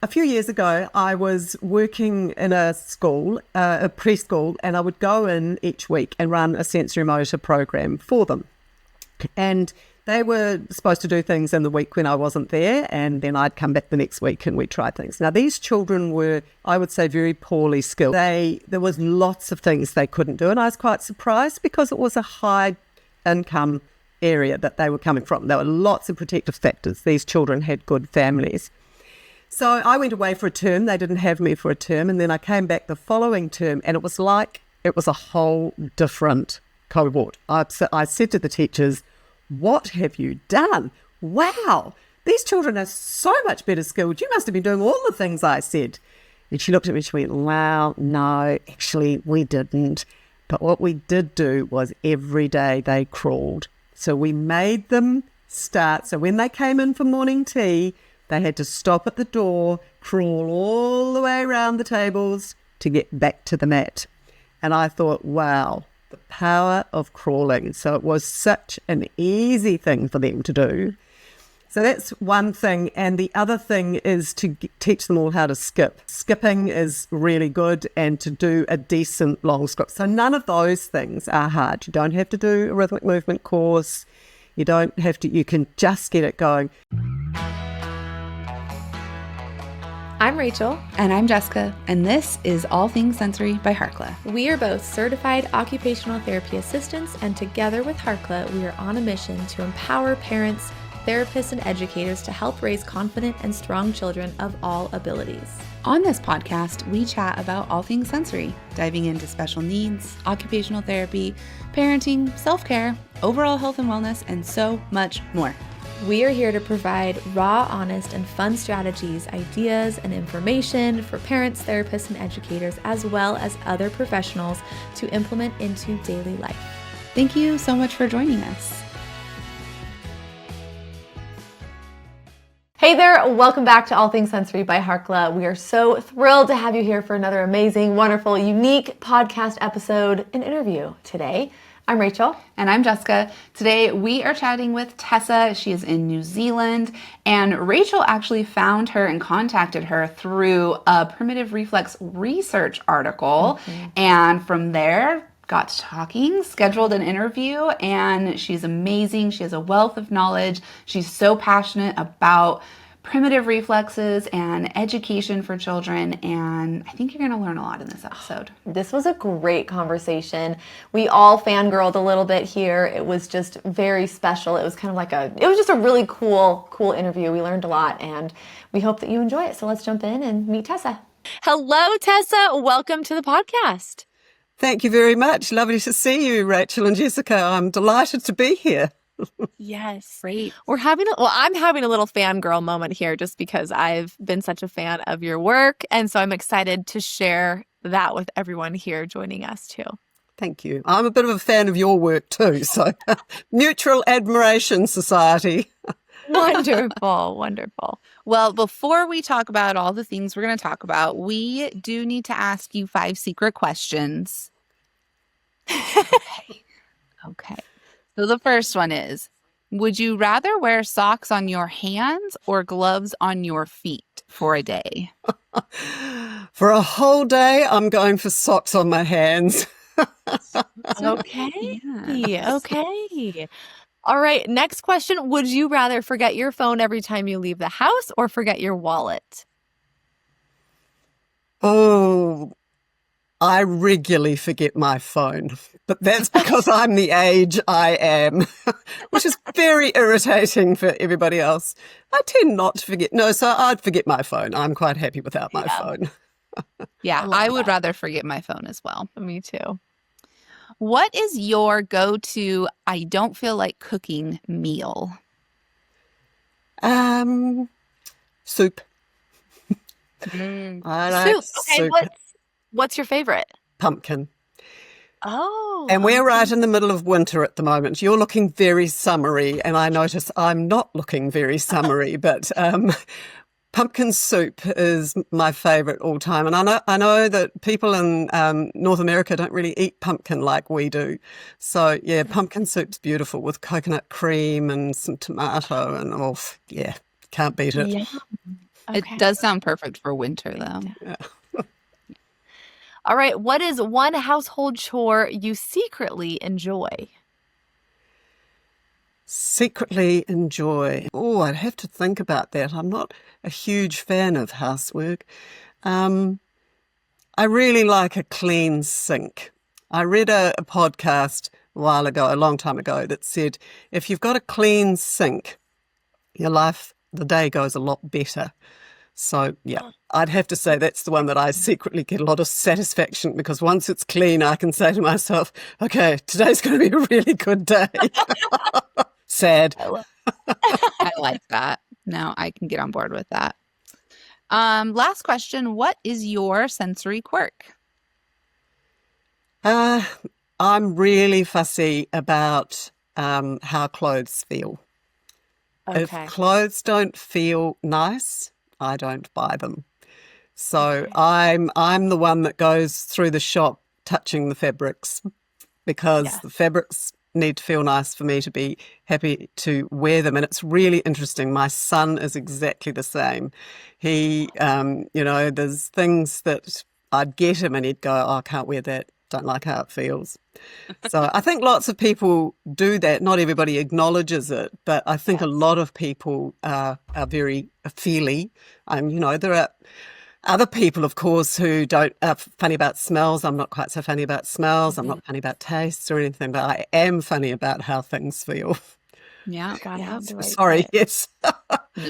A few years ago, I was working in a school, a preschool, and I would go in each week and run a sensory motor program for them. And they were supposed to do things in the week when I wasn't there, and then I'd come back the next week and we'd try things. Now, these children were, I would say, very poorly skilled. There was lots of things they couldn't do, and I was quite surprised because it was a high income area that they were coming from. There were lots of protective factors. These children had good families. So I went away for a term. They didn't have me for a term. And then I came back the following term, and it was like it was a whole different cohort. I said to the teachers, "What have you done? Wow, these children are so much better skilled. You must have been doing all the things I said." And she looked at me and she went, "Well, no, actually we didn't. But what we did do was every day they crawled. So we made them start. So when they came in for morning tea, they had to stop at the door, crawl all the way around the tables to get back to the mat." And I thought, wow, the power of crawling. So it was such an easy thing for them to do. So that's one thing. And the other thing is to teach them all how to skip. Skipping is really good, and to do a decent long skip. So none of those things are hard. You don't have to do a rhythmic movement course. You don't have to, you can just get it going. I'm Rachel. And I'm Jessica, and this is All Things Sensory by Harkla. We are both certified occupational therapy assistants, and together with Harkla, we are on a mission to empower parents, therapists, and educators to help raise confident and strong children of all abilities. On this podcast, we chat about all things sensory, diving into special needs, occupational therapy, parenting, self-care, overall health and wellness, and so much more. We are here to provide raw, honest, and fun strategies, ideas, and information for parents, therapists, and educators, as well as other professionals to implement into daily life. Thank you so much for joining us. Hey there, welcome back to All Things Sensory by Harkla. We are so thrilled to have you here for another amazing, wonderful, unique podcast episode and interview today. I'm Rachel. And I'm Jessica. Today we are chatting with Tessa. She is in New Zealand, and Rachel actually found her and contacted her through a primitive reflex research article. And from there, got to talking, scheduled an interview, and she's amazing. She has a wealth of knowledge. She's so passionate about primitive reflexes and education for children, and I think you're going to learn a lot in this episode. This was a great conversation. We all fangirled a little bit here. It was just very special. It was kind of like it was just a really cool interview. We learned a lot, and we hope that you enjoy it. So let's jump in and meet Tessa. Hello, Tessa. Welcome to the podcast. Thank you very much. Lovely to see you, Rachel and Jessica. I'm delighted to be here. Yes. Great. I'm having a little fangirl moment here just because I've been such a fan of your work. And so I'm excited to share that with everyone here joining us too. Thank you. I'm a bit of a fan of your work too. So mutual admiration society. Wonderful. Wonderful. Well, before we talk about all the things we're going to talk about, we do need to ask you 5 secret questions. Okay. So the first one is, would you rather wear socks on your hands or gloves on your feet for a day? For a whole day, I'm going for socks on my hands. Okay. Yes. Okay. All right. Next question. Would you rather forget your phone every time you leave the house or forget your wallet? Oh, I regularly forget my phone, but that's because I'm the age I am, which is very irritating for everybody else. I tend not to forget. No, so I'd forget my phone. I'm quite happy without my phone. Yeah, I would rather forget my phone as well. Me too. What is your go-to I don't feel like cooking meal? Soup. I like Soup. Okay, soup. what's your favorite? Pumpkin. Oh. And we're right in the middle of winter at the moment. You're looking very summery, and I notice I'm not looking very summery, but pumpkin soup is my favourite all time. And I know that people in North America don't really eat pumpkin like we do. So, yeah, pumpkin soup's beautiful with coconut cream and some tomato and, can't beat it. Yeah. It does sound perfect for winter, though. Yeah. All right. What is one household chore you secretly enjoy? Secretly enjoy. Oh, I'd have to think about that. I'm not a huge fan of housework. I really like a clean sink. I read a podcast a while ago, a long time ago, that said, if you've got a clean sink, your life, the day goes a lot better. So, yeah, I'd have to say that's the one that I secretly get a lot of satisfaction, because once it's clean, I can say to myself, okay, today's going to be a really good day. Sad. I like that. No, I can get on board with that. Last question. What is your sensory quirk? I'm really fussy about how clothes feel. Okay. If clothes don't feel nice, I don't buy them. So I'm the one that goes through the shop touching the fabrics, because the fabrics need to feel nice for me to be happy to wear them. And it's really interesting. My son is exactly the same. He, there's things that I'd get him and he'd go, oh, I can't wear that. Don't like how it feels. So I think lots of people do that. Not everybody acknowledges it, but I think a lot of people are very feely. There are other people, of course, who are funny about smells. I'm not quite so funny about smells. I'm not funny about tastes or anything, but I am funny about how things feel. Yeah. Sorry, yes.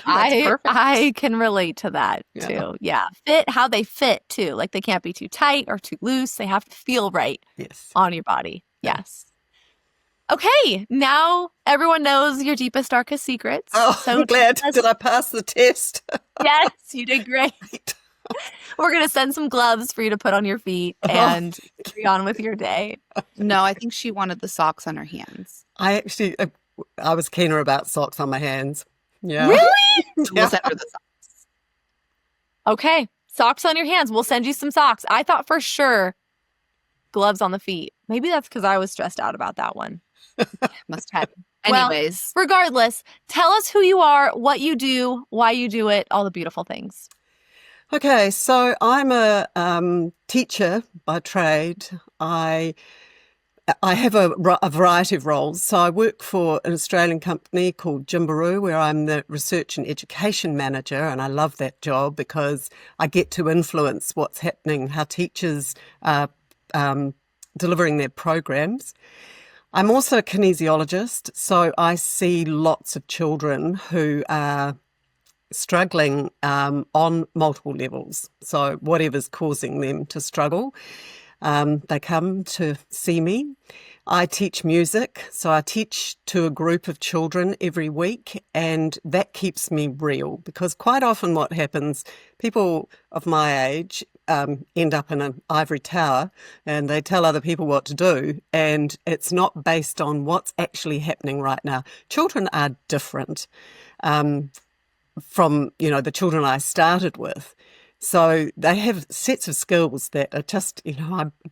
I can relate to that too. Yeah. Fit, how they fit too. Like they can't be too tight or too loose. They have to feel right on your body. Yes. Okay. Now everyone knows your deepest, darkest secrets. Oh, so I'm glad. Did I pass the test? Yes, you did great. We're going to send some gloves for you to put on your feet and carry on with your day. No, I think she wanted the socks on her hands. I was keener about socks on my hands. Yeah. Really? We'll send her the socks. Okay. Socks on your hands. We'll send you some socks. I thought for sure gloves on the feet. Maybe that's because I was stressed out about that one. Must have. Anyways. Well, regardless, tell us who you are, what you do, why you do it, all the beautiful things. Okay, so I'm a teacher by trade. I have a variety of roles. So I work for an Australian company called GymbaROO, where I'm the research and education manager, and I love that job because I get to influence what's happening, how teachers are delivering their programs. I'm also a kinesiologist, so I see lots of children who are struggling on multiple levels. So whatever's causing them to struggle, they come to see me. I teach music, so I teach to a group of children every week, and that keeps me real, because quite often what happens, people of my age end up in an ivory tower and they tell other people what to do, and it's not based on what's actually happening right now. Children are different from, the children I started with. So they have sets of skills that are just,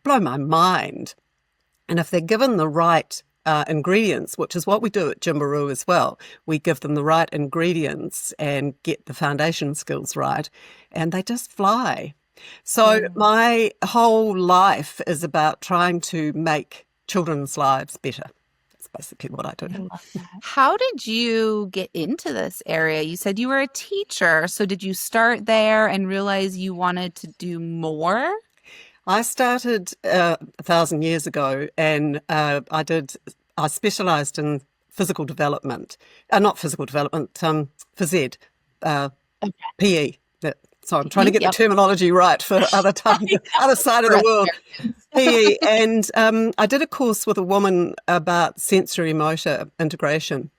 blow my mind. And if they're given the right ingredients, which is what we do at GymbaROO as well, we give them the right ingredients and get the foundation skills right, and they just fly. So my whole life is about trying to make children's lives better. That's basically what I do. How did you get into this area? You said you were a teacher. So did you start there and realize you wanted to do more? I started 1,000 years ago, and I specialised in physical development. Not physical development, phys ed, PE. So I'm trying to get the terminology right for other side of the world. PE. And I did a course with a woman about sensory motor integration.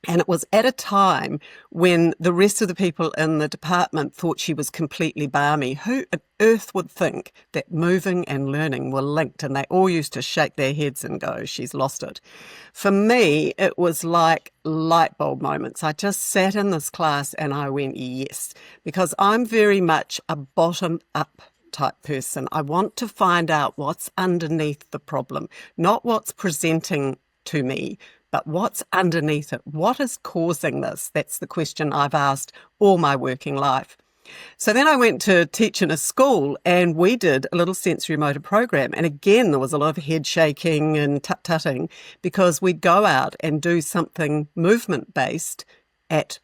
And it was at a time when the rest of the people in the department thought she was completely balmy. Who on earth would think that moving and learning were linked? And they all used to shake their heads and go, she's lost it. For me, it was like light bulb moments. I just sat in this class and I went, yes, because I'm very much a bottom-up type person. I want to find out what's underneath the problem, not what's presenting to me, but what's underneath it? What is causing this? That's the question I've asked all my working life. So then I went to teach in a school, and we did a little sensory motor program. And again, there was a lot of head shaking and tut-tutting because we'd go out and do something movement-based at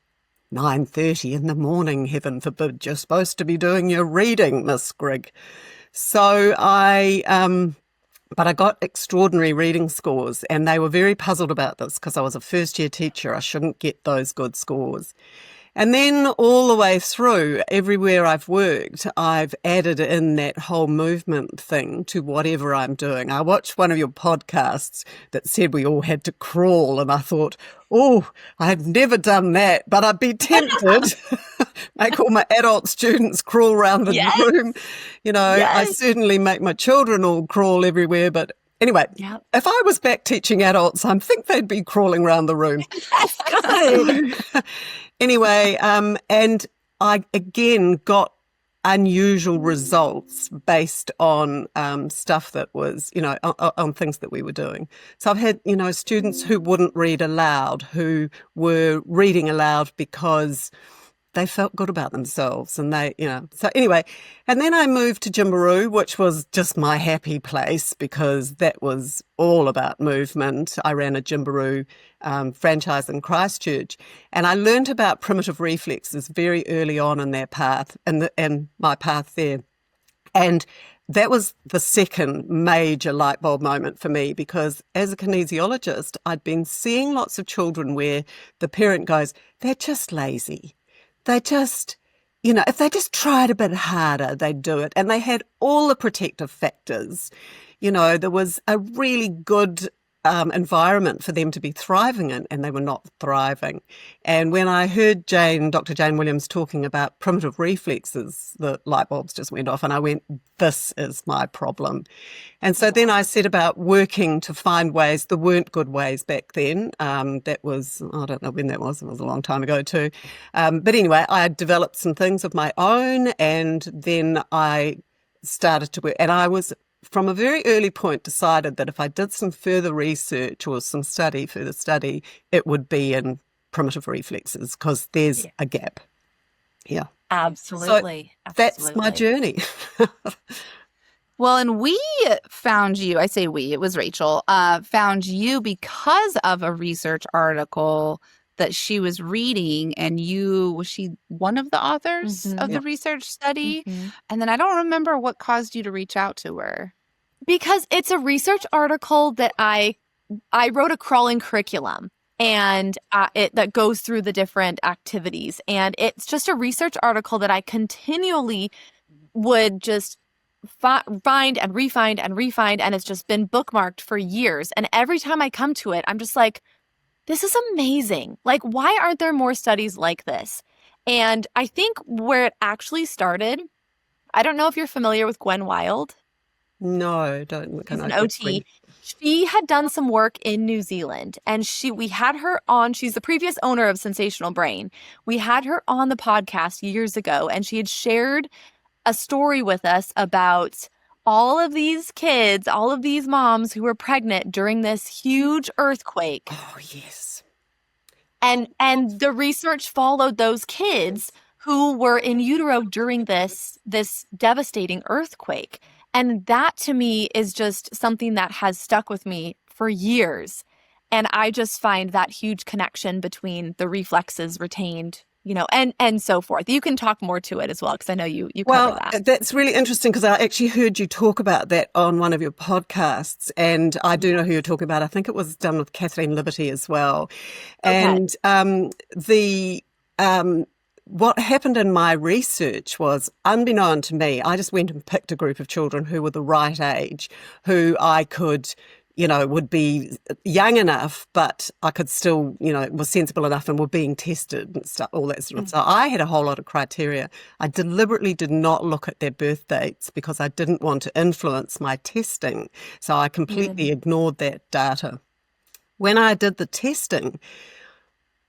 9:30 in the morning. Heaven forbid, you're supposed to be doing your reading, Miss Grigg. So but I got extraordinary reading scores, and they were very puzzled about this because I was a first-year teacher. I shouldn't get those good scores. And then all the way through, everywhere I've worked, I've added in that whole movement thing to whatever I'm doing. I watched one of your podcasts that said we all had to crawl, and I thought, oh, I've never done that, but I'd be tempted. Make all my adult students crawl around the room. You know, I certainly make my children all crawl everywhere, but anyway, if I was back teaching adults, I think they'd be crawling around the room. That's good. Anyway, and I again got unusual results based on stuff that was, you know, on things that we were doing. So I've had, you know, students who wouldn't read aloud, who were reading aloud because they felt good about themselves, and they, you know. So anyway, and then I moved to GymbaROO, which was just my happy place because that was all about movement. I ran a GymbaROO franchise in Christchurch, and I learned about primitive reflexes very early on in their path, and my path there. And that was the second major light bulb moment for me, because as a kinesiologist, I'd been seeing lots of children where the parent goes, they're just lazy. They just, you know, if they just tried a bit harder, they'd do it. And they had all the protective factors. You know, there was a really good environment for them to be thriving in, and they were not thriving. And when I heard Dr. Jane Williams talking about primitive reflexes, the light bulbs just went off, and I went, this is my problem. And so then I set about working to find ways. There weren't good ways back then. That was, I don't know when that was. It was a long time ago too. But anyway, I developed some things of my own, and then I started to work. And I was, from a very early point, decided that if I did some further research or some further study, it would be in primitive reflexes, because there's a gap. Yeah. Absolutely. So that's my journey. Well, and we found you, I say we, it was Rachel, found you because of a research article that she was reading, and was she one of the authors of the research study? And then I don't remember what caused you to reach out to her. Because it's a research article that I wrote a crawling curriculum, and that goes through the different activities. And it's just a research article that I continually would just find and refind and refind, and it's just been bookmarked for years. And every time I come to it, I'm just like, this is amazing. Like, why aren't there more studies like this? And I think where it actually started, I don't know if you're familiar with Gwen Wild. No, don't. She's an OT. She had done some work in New Zealand, and we had her on. She's the previous owner of Sensational Brain. We had her on the podcast years ago, and she had shared a story with us about all of these kids, all of these moms who were pregnant during this huge earthquake. Oh, yes. And the research followed those kids who were in utero during this devastating earthquake. And that to me is just something that has stuck with me for years. And I just find that huge connection between the reflexes retained, you know, and so forth. You can talk more to it as well, because I know you cover that. Well, that's really interesting, because I actually heard you talk about that on one of your podcasts, and I do know who you're talking about. I think it was done with Kathleen Liberty as well. Okay. And what happened in my research was, unbeknown to me, I just went and picked a group of children who were the right age, who I could, you know, would be young enough, but I could still, you know, was sensible enough and were being tested and stuff, all that sort of stuff. So I had a whole lot of criteria. I deliberately did not look at their birth dates because I didn't want to influence my testing. So I completely ignored that data. When I did the testing,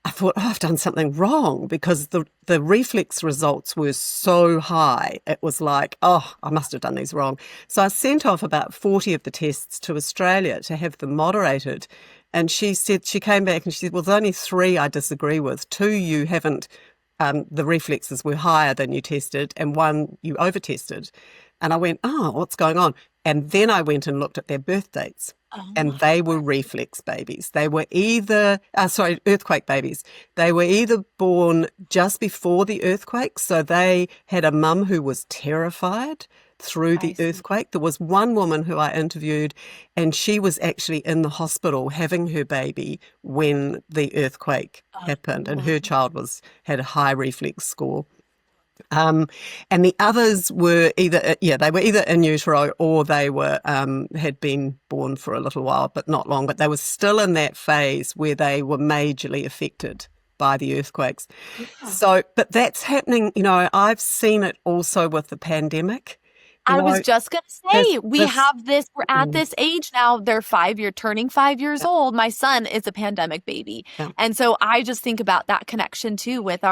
I thought, oh, I've done something wrong, because the reflex results were so high. It was like, oh, I must have done these wrong. So I sent off about 40 of the tests to Australia to have them moderated. And she came back and she said, well, there's only 3 I disagree with. 2 you haven't the reflexes were higher than you tested and one you over-tested. And I went, oh, what's going on? And then I went and looked at their birth dates. And they were reflex babies. They were either, earthquake babies. They were either born just before the earthquake. So they had a mum who was terrified through the earthquake. There was one woman who I interviewed, and she was actually in the hospital having her baby when the earthquake happened, and her child had a high reflex score. And the others were either in utero, or they were had been born for a little while, but not long. But they were still in that phase where they were majorly affected by the earthquakes. So, but that's happening. I've seen it also with the pandemic. I was just going to say, we're at this age now. They're turning 5 years old. My son is a pandemic baby. Yeah. And so I just think about that connection too with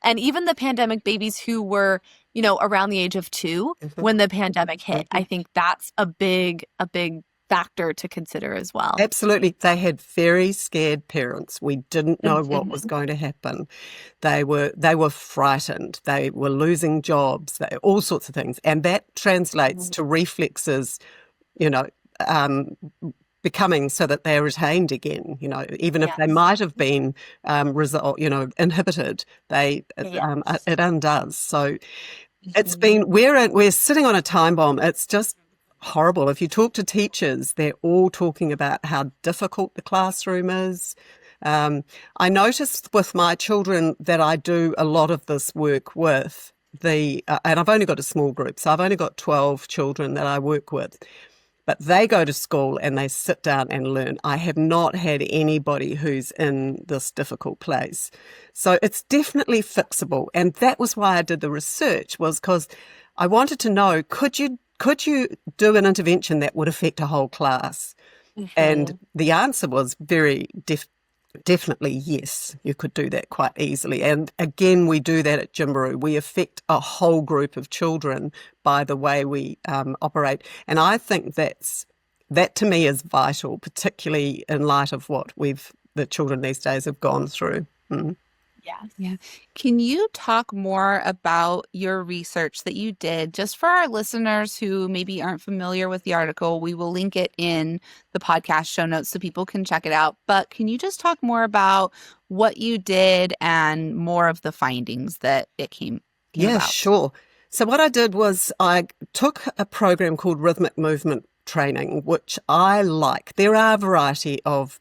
and even the pandemic babies who were, around the age of 2 when the pandemic hit. I think that's a big factor to consider as well. Absolutely. They had very scared parents. We didn't know what was going to happen. They were frightened. They were losing jobs, all sorts of things. And that translates to reflexes, becoming so that they're retained again, even if they might have been inhibited, it undoes. So it's been, we're sitting on a time bomb. It's just horrible. If you talk to teachers, they're all talking about how difficult the classroom is. I noticed with my children that I do a lot of this work with and I've only got a small group, so I've only got 12 children that I work with. But they go to school and they sit down and learn. I have not had anybody who's in this difficult place. So it's definitely fixable. And that was why I did the research, was because I wanted to know, could you do an intervention that would affect a whole class? And the answer was very definitely yes, you could do that quite easily. And again, we do that at GymbaROO. We affect a whole group of children by the way we operate. And I think that to me is vital, particularly in light of what the children these days have gone through. Yeah. Can you talk more about your research that you did, just for our listeners who maybe aren't familiar with the article? We will link it in the podcast show notes so people can check it out. But can you just talk more about what you did and more of the findings that it came about? Sure. So what I did was I took a program called Rhythmic Movement Training, which I like. There are a variety of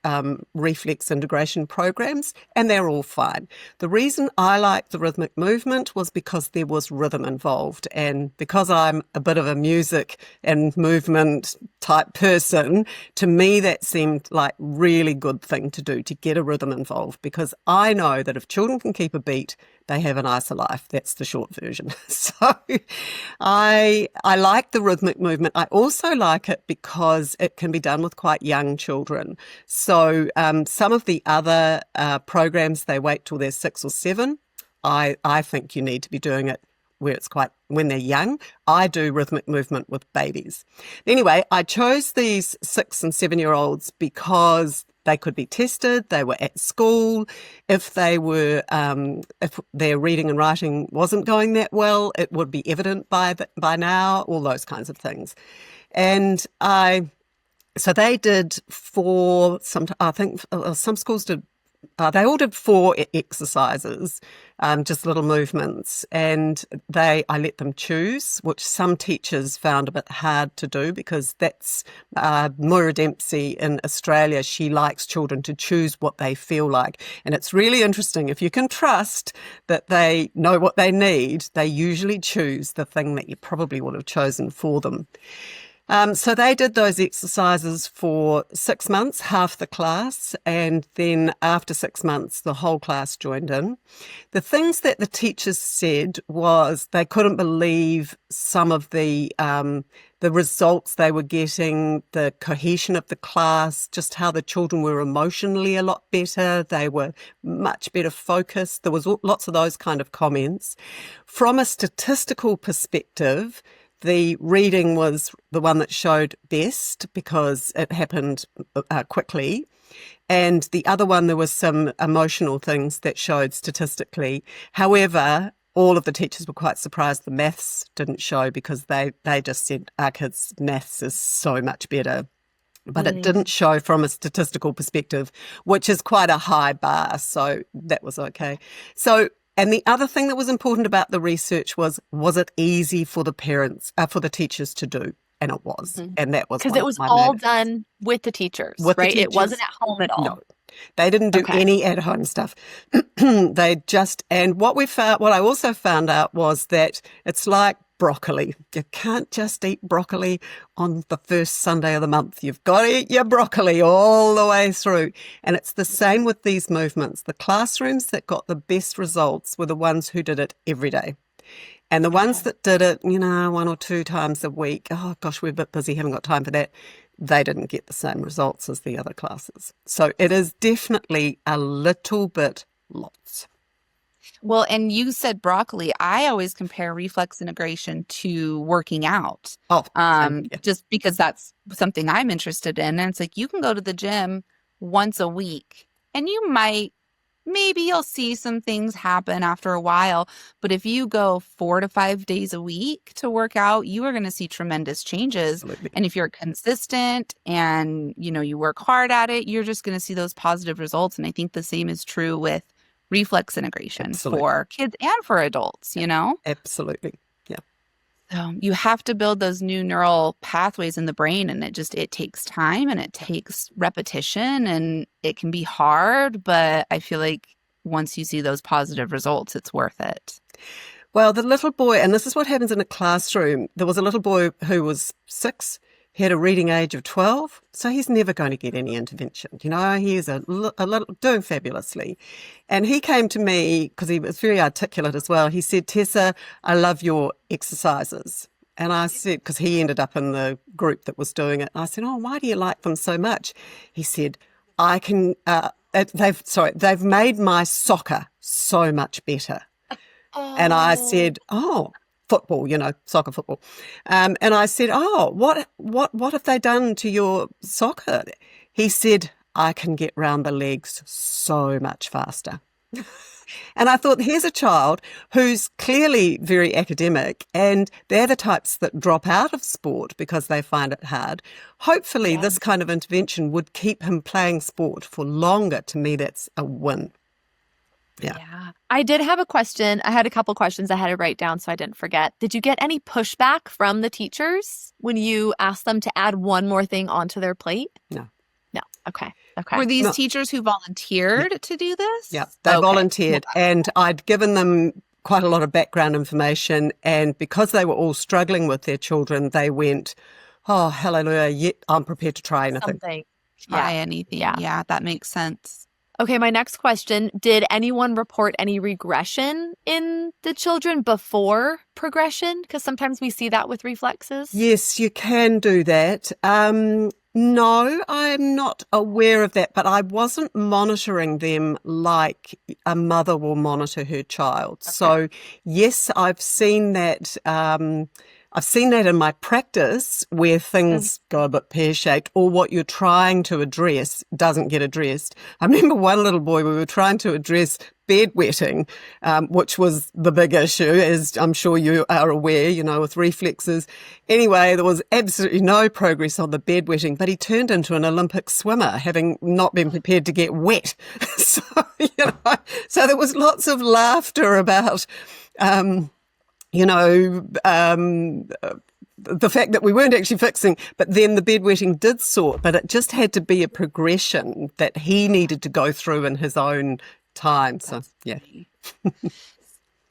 reflex integration programs, and they're all fine. The reason I liked the rhythmic movement was because there was rhythm involved, and because I'm a bit of a music and movement type person, to me that seemed like really good thing to do, to get a rhythm involved, because I know that if children can keep a beat, they have a nicer life. That's the short version. So I like the rhythmic movement. I also like it because it can be done with quite young children. So some of the other programs, they wait till they're 6 or 7. I think you need to be doing it when they're young. I do rhythmic movement with babies. Anyway, I chose these 6 and 7-year-olds because they could be tested. They were at school. If if their reading and writing wasn't going that well, it would be evident by now. All those kinds of things. And so they did 4. I think some schools did. They all did 4 exercises, just little movements, and I let them choose, which some teachers found a bit hard to do, because that's Moira Dempsey in Australia. She likes children to choose what they feel like, and it's really interesting. If you can trust that they know what they need, they usually choose the thing that you probably would have chosen for them. So they did those exercises for 6 months, half the class, and then after 6 months, the whole class joined in. The things that the teachers said was they couldn't believe some of the results they were getting, the cohesion of the class, just how the children were emotionally a lot better. They were much better focused. There was lots of those kind of comments. From a statistical perspective, The reading was the one that showed best because it happened quickly. And the other one, there was some emotional things that showed statistically. However, all of the teachers were quite surprised the maths didn't show because they just said our kids' maths is so much better. But it didn't show from a statistical perspective, which is quite a high bar. So that was okay. So, and the other thing that was important about the research was it easy for the parents, for the teachers to do? And it was. And that was because it was all done with the teachers, right? It wasn't at home at all. No, they didn't do any at-home stuff. They just, and what I also found out was that it's like broccoli. You can't just eat broccoli on the first Sunday of the month. You've got to eat your broccoli all the way through. And it's the same with these movements. The classrooms that got the best results were the ones who did it every day. And the ones that did it, 1 or 2 times a week, oh gosh, we're a bit busy, haven't got time for that, they didn't get the same results as the other classes. So it is definitely a little bit lots. Well, and you said broccoli. I always compare reflex integration to working out. Just because that's something I'm interested in. And it's like you can go to the gym once a week and maybe you'll see some things happen after a while. But if you go 4 to 5 days a week to work out, you are going to see tremendous changes. Absolutely. And if you're consistent and, you work hard at it, you're just going to see those positive results. And I think the same is true with reflex integration for kids and for adults, Absolutely. Yeah. So you have to build those new neural pathways in the brain, and it takes time and it takes repetition, and it can be hard, but I feel like once you see those positive results, it's worth it. Well, the little boy, and this is what happens in a classroom, there was a little boy who was 6. He had a reading age of 12, so he's never going to get any intervention. He's a little doing fabulously. And he came to me because he was very articulate as well. He said, Tessa, I love your exercises. And I said, because he ended up in the group that was doing it. I said, oh, why do you like them so much? He said, they've made my soccer so much better. And I said, oh, football, soccer football. And I said, oh, what have they done to your soccer? He said, I can get round the legs so much faster. And I thought, here's a child who's clearly very academic, and they're the types that drop out of sport because they find it hard. Hopefully this kind of intervention would keep him playing sport for longer. To me, that's a win. Yeah. I did have a question. I had a couple questions I had to write down so I didn't forget. Did you get any pushback from the teachers when you asked them to add one more thing onto their plate? No. Okay. Were these teachers who volunteered to do this? Yeah, they volunteered, and I'd given them quite a lot of background information, and because they were all struggling with their children, they went, oh, hallelujah, I'm prepared to try anything. Try anything. Yeah, that makes sense. Okay, my next question, did anyone report any regression in the children before progression? Because sometimes we see that with reflexes. Yes, you can do that. No, I'm not aware of that, but I wasn't monitoring them like a mother will monitor her child. Okay. So, yes, I've seen that. I've seen that in my practice where things go a bit pear-shaped, or what you're trying to address doesn't get addressed. I remember one little boy, we were trying to address bedwetting, which was the big issue, as I'm sure you are aware, with reflexes. Anyway, there was absolutely no progress on the bedwetting, but he turned into an Olympic swimmer, having not been prepared to get wet. So there was lots of laughter about the fact that we weren't actually fixing, but then the bedwetting did sort, but it just had to be a progression that he needed to go through in his own time. So, yeah.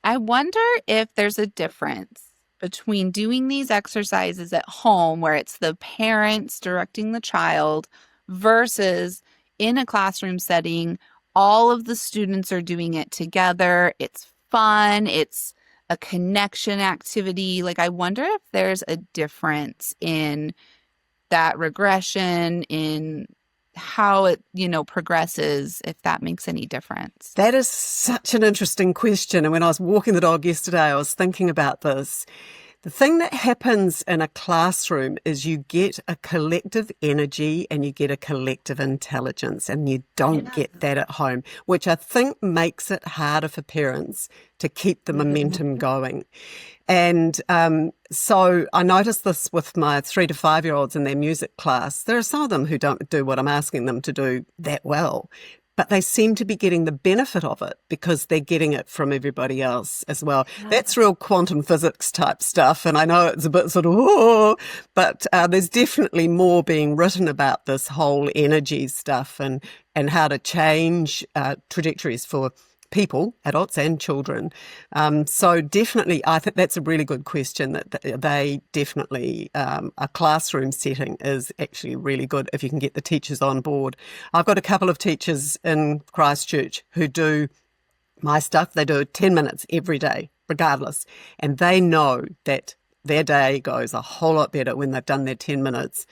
I wonder if there's a difference between doing these exercises at home where it's the parents directing the child versus in a classroom setting, all of the students are doing it together. It's fun. It's a connection activity. Like, I wonder if there's a difference in that regression, in how it, progresses, if that makes any difference. That is such an interesting question. And when I was walking the dog yesterday, I was thinking about this. The thing that happens in a classroom is you get a collective energy and you get a collective intelligence, and you don't get that at home, which I think makes it harder for parents to keep the momentum going. And so I noticed this with my 3 to 5 year olds in their music class. There are some of them who don't do what I'm asking them to do that well, but they seem to be getting the benefit of it because they're getting it from everybody else as well. That's real quantum physics type stuff. And I know it's a bit sort of, but there's definitely more being written about this whole energy stuff and how to change trajectories for people, adults and children. So definitely, I think that's a really good question, that they definitely, a classroom setting is actually really good if you can get the teachers on board. I've got a couple of teachers in Christchurch who do my stuff. They do 10 minutes every day, regardless. And they know that their day goes a whole lot better when they've done their 10 minutes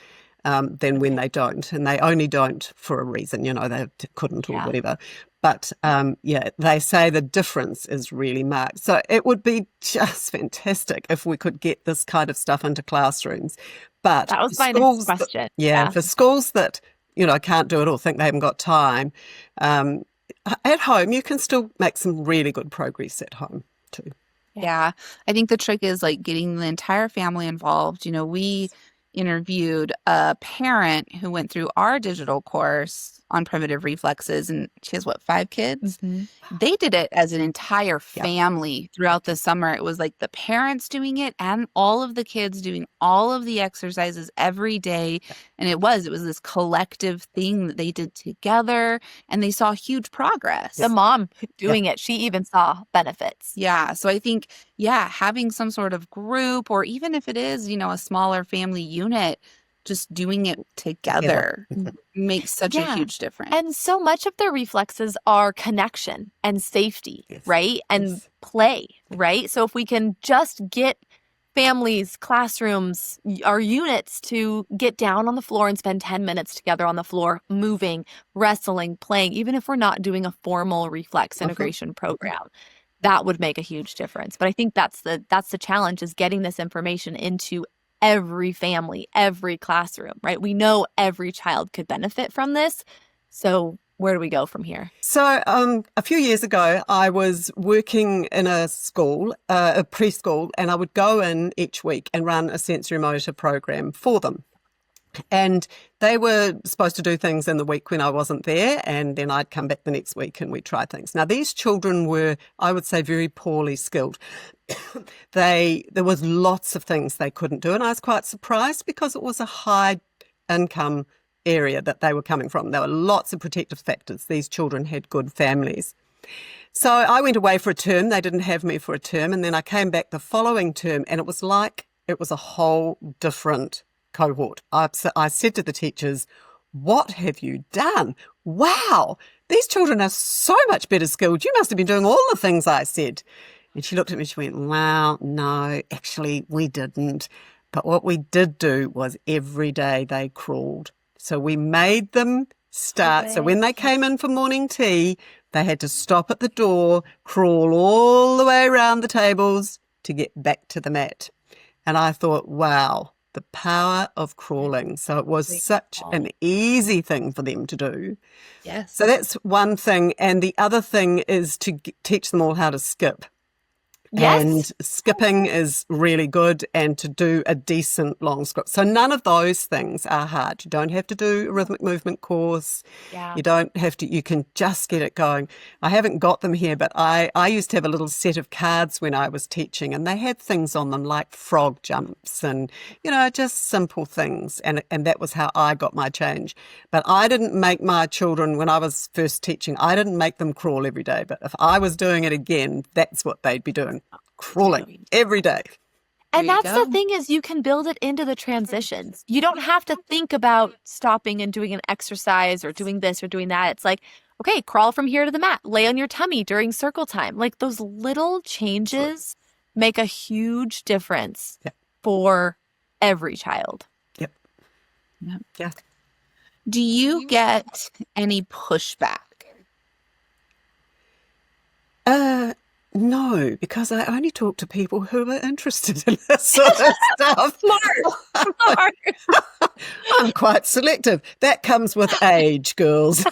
than when they don't. And they only don't for a reason, they couldn't or whatever. But they say the difference is really marked. So it would be just fantastic if we could get this kind of stuff into classrooms. But that was my next question. For schools that, can't do it or think they haven't got time, at home, you can still make some really good progress at home too. Yeah. I think the trick is like getting the entire family involved. We interviewed a parent who went through our digital course on primitive reflexes, and she has 5 kids? They did it as an entire family throughout the summer. It was like the parents doing it and all of the kids doing all of the exercises every day. And it was this collective thing that they did together, and they saw huge progress. The mom doing it, she even saw benefits. Yeah. So I think, having some sort of group, or even if it is, a smaller family unit, just doing it together makes such a huge difference. And so much of the reflexes are connection and safety, right? And play, right? So if we can just get families, classrooms, our units to get down on the floor and spend 10 minutes together on the floor, moving, wrestling, playing, even if we're not doing a formal reflex integration program, that would make a huge difference. But I think that's the challenge, is getting this information into every family, every classroom, right? We know every child could benefit from this. So where do we go from here? So a few years ago, I was working in a school, a preschool, and I would go in each week and run a sensory motor program for them. And they were supposed to do things in the week when I wasn't there, and then I'd come back the next week and we'd try things. Now, these children were, I would say, very poorly skilled. There was lots of things they couldn't do, and I was quite surprised because it was a high income area that they were coming from. There were lots of protective factors. These children had good families. So I went away for a term. They didn't have me for a term, and then I came back the following term, and it was like it was a whole different cohort. I said to the teachers, "What have you done? Wow, these children are so much better skilled. You must have been doing all the things I said." And she looked at me and she went, "Well, no, actually we didn't. But what we did do was every day they crawled. So we made them start. So when they came in for morning tea, they had to stop at the door, crawl all the way around the tables to get back to the mat." And I thought, wow, the power of crawling. So it was such an easy thing for them to do. Yes. So that's one thing. And the other thing is to teach them all how to skip. Yes. And skipping is really good, and to do a decent long skip. So none of those things are hard. You don't have to do a rhythmic movement course. Yeah. You don't have to, you can just get it going. I haven't got them here, but I used to have a little set of cards when I was teaching, and they had things on them like frog jumps and, just simple things. And that was how I got my change. But I didn't make my children, when I was first teaching, I didn't make them crawl every day. But if I was doing it again, that's what they'd be doing. Crawling every day. And that's the thing, is you can build it into the transitions. You don't have to think about stopping and doing an exercise or doing this or doing that. It's like, okay, crawl from here to the mat, lay on your tummy during circle time. Like, those little changes make a huge difference for every child. Yep. Yeah. Do you get any pushback? No, because I only talk to people who are interested in this sort of stuff. Smart. I'm quite selective. That comes with age, girls.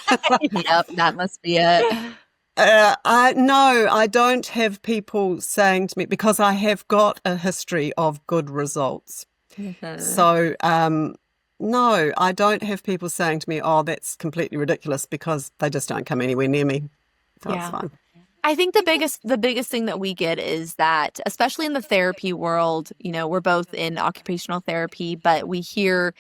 Yep, that must be it. No, I don't have people saying to me, because I have got a history of good results. So, no, I don't have people saying to me, oh, that's completely ridiculous, because they just don't come anywhere near me. That's fine. I think the biggest thing that we get is that, especially in the therapy world, we're both in occupational therapy, but we hear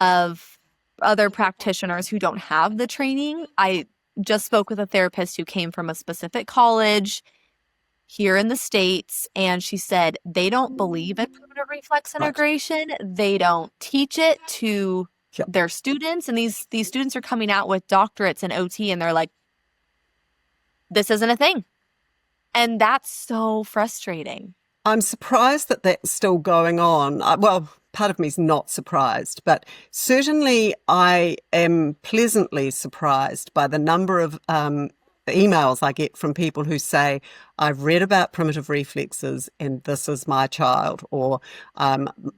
of other practitioners who don't have the training. I just spoke with a therapist who came from a specific college here in the States, and she said they don't believe in primitive reflex integration. They don't teach it to their students, and these students are coming out with doctorates in OT, and they're like, this isn't a thing. And that's so frustrating. I'm surprised that that's still going on. Well, part of me is not surprised, but certainly I am pleasantly surprised by the number of emails I get from people who say, I've read about primitive reflexes and this is my child, or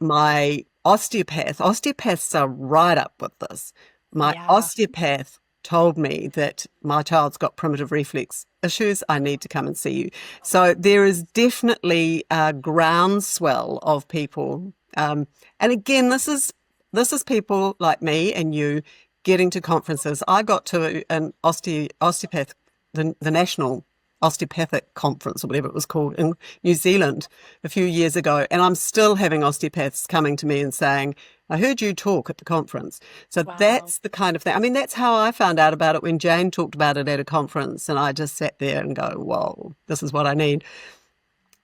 my osteopaths are right up with this. My osteopath told me that my child's got primitive reflex issues. I need to come and see you. So there is definitely a groundswell of people. And again, this is people like me and you getting to conferences. I got to an osteopath, the National Osteopathic Conference, or whatever it was called, in New Zealand a few years ago, and I'm still having osteopaths coming to me and saying, I heard you talk at the conference. So that's the kind of thing. I mean, that's how I found out about it when Jane talked about it at a conference, and I just sat there and go, whoa, this is what I need.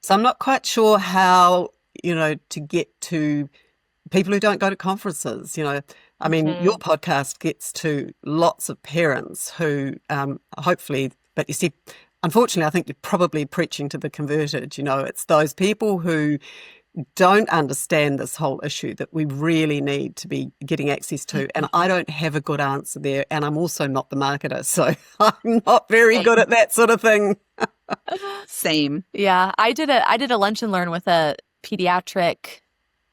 So I'm not quite sure how, to get to people who don't go to conferences, I mean, your podcast gets to lots of parents who hopefully, but you see, unfortunately, I think you're probably preaching to the converted. It's those people who don't understand this whole issue that we really need to be getting access to. And I don't have a good answer there. And I'm also not the marketer, so I'm not very good at that sort of thing. Same. Yeah, I did a lunch and learn with a pediatric,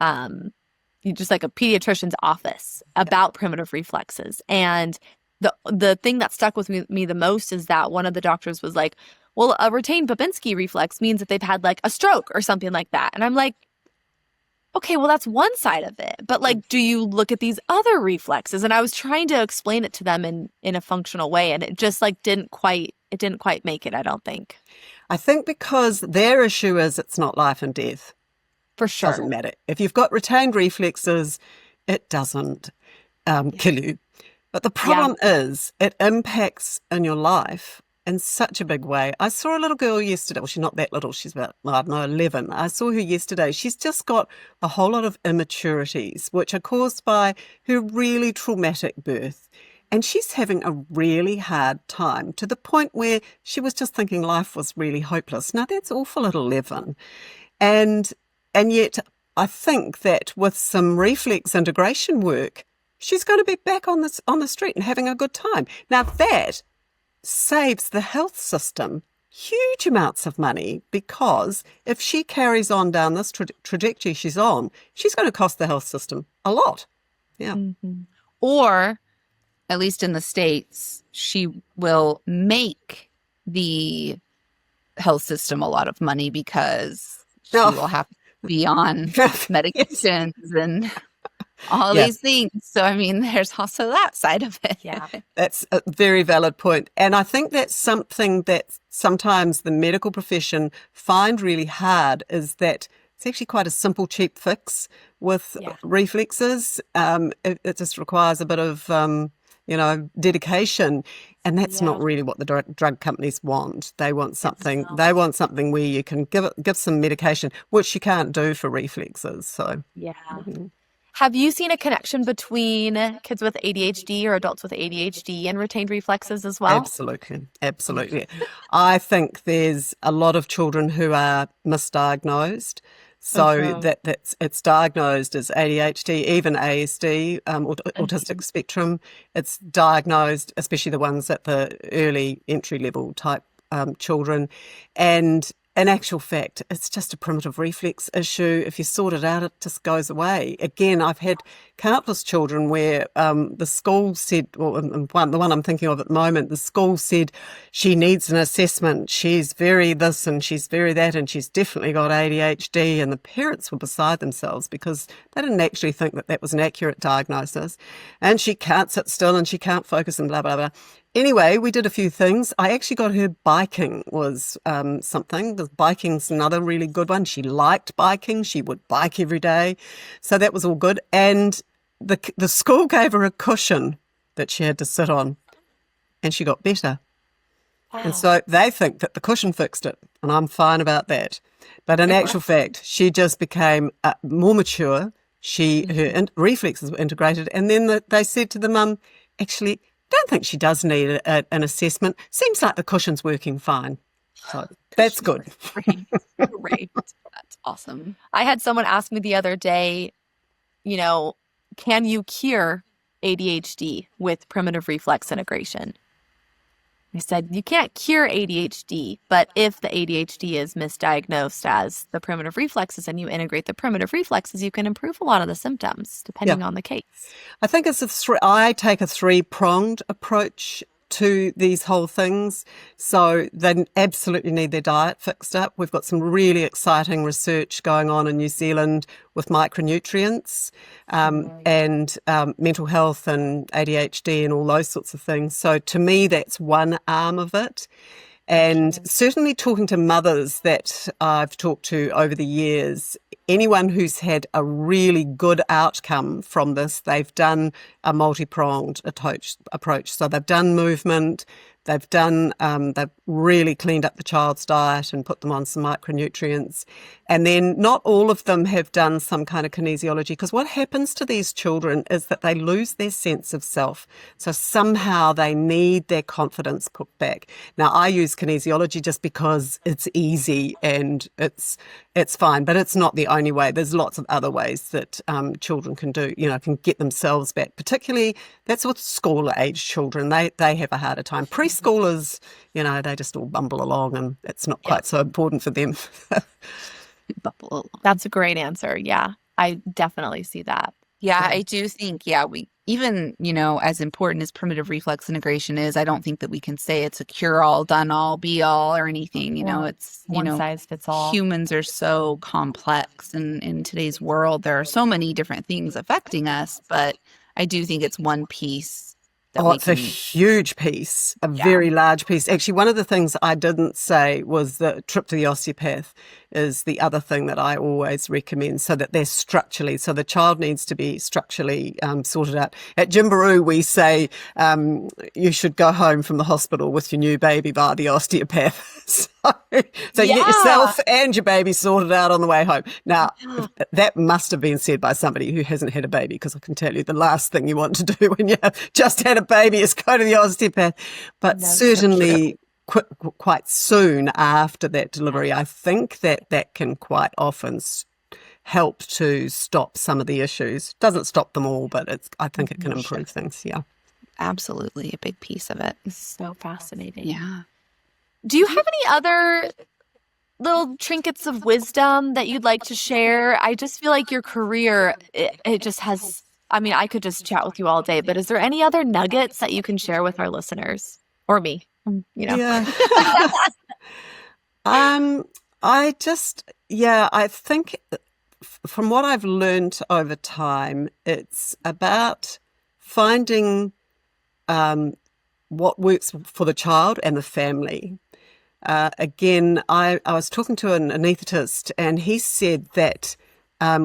just like a pediatrician's office about primitive reflexes. And the thing that stuck with me the most is that one of the doctors was like, well, a retained Babinski reflex means that they've had like a stroke or something like that. And I'm like, okay, well, that's one side of it. But like, do you look at these other reflexes? And I was trying to explain it to them in a functional way. And it just like didn't quite make it, I don't think. I think because their issue is it's not life and death. For sure. It doesn't matter. If you've got retained reflexes, it doesn't kill you. But the problem is it impacts in your life in such a big way. I saw a little girl yesterday. Well, she's not that little. She's about, 11. I saw her yesterday. She's just got a whole lot of immaturities, which are caused by her really traumatic birth. And she's having a really hard time, to the point where she was just thinking life was really hopeless. Now, that's awful at 11. And yet I think that with some reflex integration work, she's going to be back on the street and having a good time. Now, that saves the health system huge amounts of money, because if she carries on down this trajectory she's on, she's going to cost the health system a lot. Yeah. Mm-hmm. Or, at least in the States, she will make the health system a lot of money because she will have to be on medications and all these things. So, I mean, there's also that side of it. Yeah. That's a very valid point. And I think that's something that sometimes the medical profession find really hard, is that it's actually quite a simple, cheap fix with reflexes. It just requires a bit of, dedication. And that's not really what the drug companies want. They want something. They want something where you can give some medication, which you can't do for reflexes. So Have you seen a connection between kids with ADHD or adults with ADHD and retained reflexes as well? Absolutely. I think there's a lot of children who are misdiagnosed. So it's diagnosed as ADHD, even ASD, autistic spectrum. It's diagnosed, especially the ones at the early entry level type children. And in actual fact, it's just a primitive reflex issue. If you sort it out, it just goes away. Again, I've had countless children where the school said, well, the one I'm thinking of at the moment, the school said she needs an assessment. She's very this and she's very that, and she's definitely got ADHD. And the parents were beside themselves because they didn't actually think that that was an accurate diagnosis. And she can't sit still and she can't focus and blah, blah, blah. Anyway, we did a few things. I actually got her biking was something. The biking's another really good one. She liked biking. She would bike every day. So that was all good. And the school gave her a cushion that she had to sit on, and she got better. Wow. And so they think that the cushion fixed it, and I'm fine about that. But in actual fact, she just became more mature. Her reflexes were integrated. And then they said to the mum, actually, don't think she does need an assessment. Seems like the cushion's working fine. So that's good. Great. That's awesome. I had someone ask me the other day, can you cure ADHD with primitive reflex integration? I said, you can't cure ADHD, but if the ADHD is misdiagnosed as the primitive reflexes and you integrate the primitive reflexes, you can improve a lot of the symptoms depending on the case. I think I take a three-pronged approach to these whole things. So they absolutely need their diet fixed up. We've got some really exciting research going on in New Zealand with micronutrients and mental health and ADHD and all those sorts of things. So to me, that's one arm of it. And certainly talking to mothers that I've talked to over the years, anyone who's had a really good outcome from this, they've done a multi-pronged approach. So they've done movement, they've really cleaned up the child's diet and put them on some micronutrients. And then not all of them have done some kind of kinesiology, because what happens to these children is that they lose their sense of self. So somehow they need their confidence put back. Now, I use kinesiology just because it's easy and it's fine, but it's not the only way. There's lots of other ways that children can can get themselves back. Particularly, that's with school-age children. They have a harder time. Preschoolers, they just all bumble along, and it's not quite so important for them. That's a great answer. Yeah, I definitely see that. Yeah, I do think, we even, as important as primitive reflex integration is, I don't think that we can say it's a cure-all, done-all, be-all or anything. It's, one size fits all. Humans are so complex, and in today's world, there are so many different things affecting us, but I do think it's one piece. It's a huge piece, very large piece. Actually, one of the things I didn't say was the trip to the osteopath is the other thing that I always recommend, so that they're structurally, so the child needs to be structurally sorted out. At GymbaROO, we say you should go home from the hospital with your new baby via the osteopath. So you get yourself and your baby sorted out on the way home. Now, that must have been said by somebody who hasn't had a baby, because I can tell you the last thing you want to do when you have just had a baby is go to the osteopath. But certainly quite soon after that delivery, I think that can quite often help to stop some of the issues. Doesn't stop them all, but I think it can improve things, Absolutely, a big piece of it. So fascinating. Yeah. Do you have any other little trinkets of wisdom that you'd like to share? I just feel like your career, it just has, I could just chat with you all day, but is there any other nuggets that you can share with our listeners or me? Yeah. I think from what I've learned over time, it's about finding what works for the child and the family. Again, I was talking to an anaesthetist, and he said that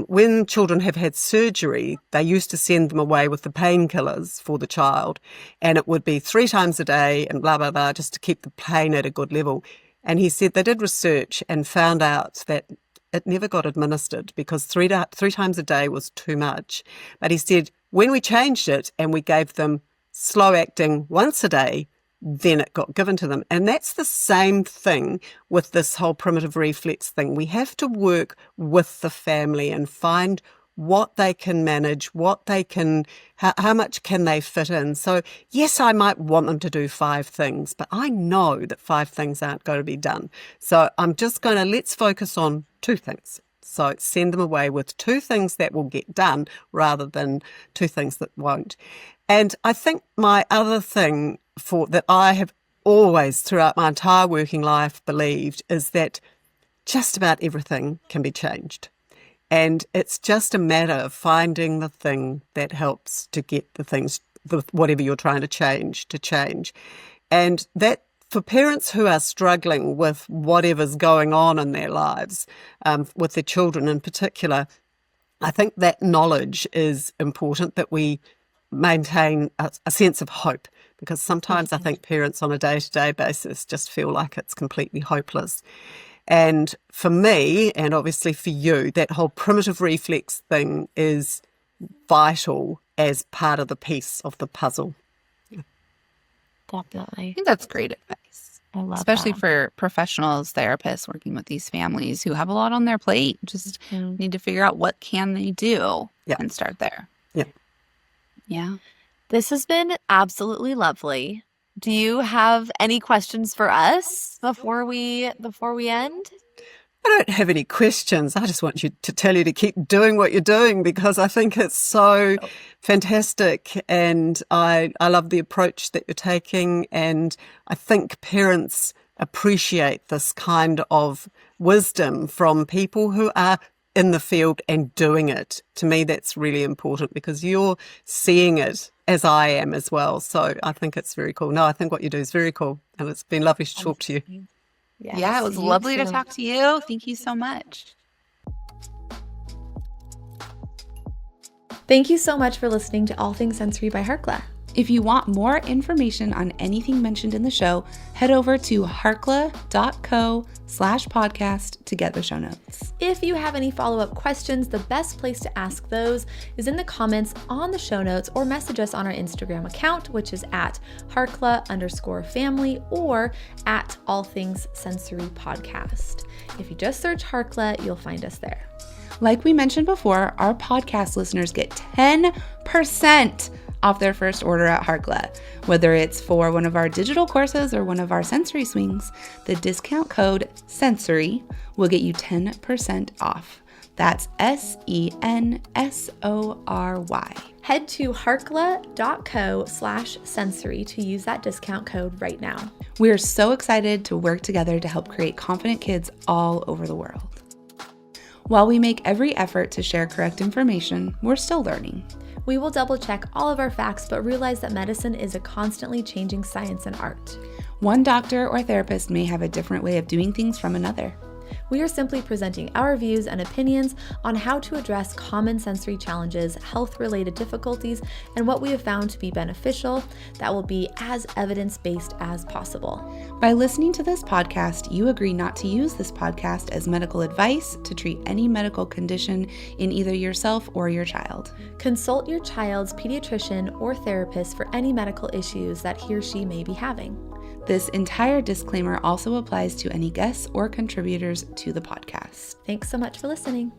when children have had surgery, they used to send them away with the painkillers for the child, and it would be 3 times a day and blah, blah, blah, just to keep the pain at a good level. And he said they did research and found out that it never got administered because 3 times a day was too much. But he said when we changed it and we gave them slow acting once a day, then it got given to them. And that's the same thing with this whole primitive reflex thing. We have to work with the family and find what they can manage, how much can they fit in. So yes, I might want them to do 5 things, but I know that 5 things aren't going to be done. So I'm just going to, let's focus on 2 things. So send them away with 2 things that will get done rather than 2 things that won't. And I think my other thing that I have always throughout my entire working life believed is that just about everything can be changed. And it's just a matter of finding the thing that helps to get whatever you're trying to change. And that, for parents who are struggling with whatever's going on in their lives, with their children in particular, I think that knowledge is important, that we maintain a sense of hope, because sometimes I think parents on a day-to-day basis just feel like it's completely hopeless. And for me, and obviously for you, that whole primitive reflex thing is vital as part of the piece of the puzzle. Definitely. I think that's great advice. I love Especially that. for professionals, therapists working with these families who have a lot on their plate. Just need to figure out what can they do and start there. Yeah. Yeah. This has been absolutely lovely. Do you have any questions for us before we end? I don't have any questions. I just want to tell you to keep doing what you're doing, because I think it's so fantastic, and I love the approach that you're taking, and I think parents appreciate this kind of wisdom from people who are in the field and doing it. To me, that's really important, because you're seeing it as I am as well. So I think it's very cool. No, I think what you do is very cool, and it's been lovely to talk to you. Yes, Yeah, it was lovely to talk to you. Thank you so much. Thank you so much for listening to All Things Sensory by Harkla. If you want more information on anything mentioned in the show, head over to harkla.co/podcast to get the show notes. If you have any follow-up questions, the best place to ask those is in the comments on the show notes, or message us on our Instagram account, which is at Harkla_family or at All Things Sensory Podcast. If you just search Harkla, you'll find us there. Like we mentioned before, our podcast listeners get 10% off their first order at Harkla. Whether it's for one of our digital courses or one of our sensory swings, the discount code SENSORY will get you 10% off. That's SENSORY. Head to harkla.co/sensory to use that discount code right now. We are so excited to work together to help create confident kids all over the world. While we make every effort to share correct information, we're still learning. We will double check all of our facts, but realize that medicine is a constantly changing science and art. One doctor or therapist may have a different way of doing things from another. We are simply presenting our views and opinions on how to address common sensory challenges, health-related difficulties, and what we have found to be beneficial that will be as evidence-based as possible. By listening to this podcast, you agree not to use this podcast as medical advice to treat any medical condition in either yourself or your child. Consult your child's pediatrician or therapist for any medical issues that he or she may be having. This entire disclaimer also applies to any guests or contributors to the podcast. Thanks so much for listening.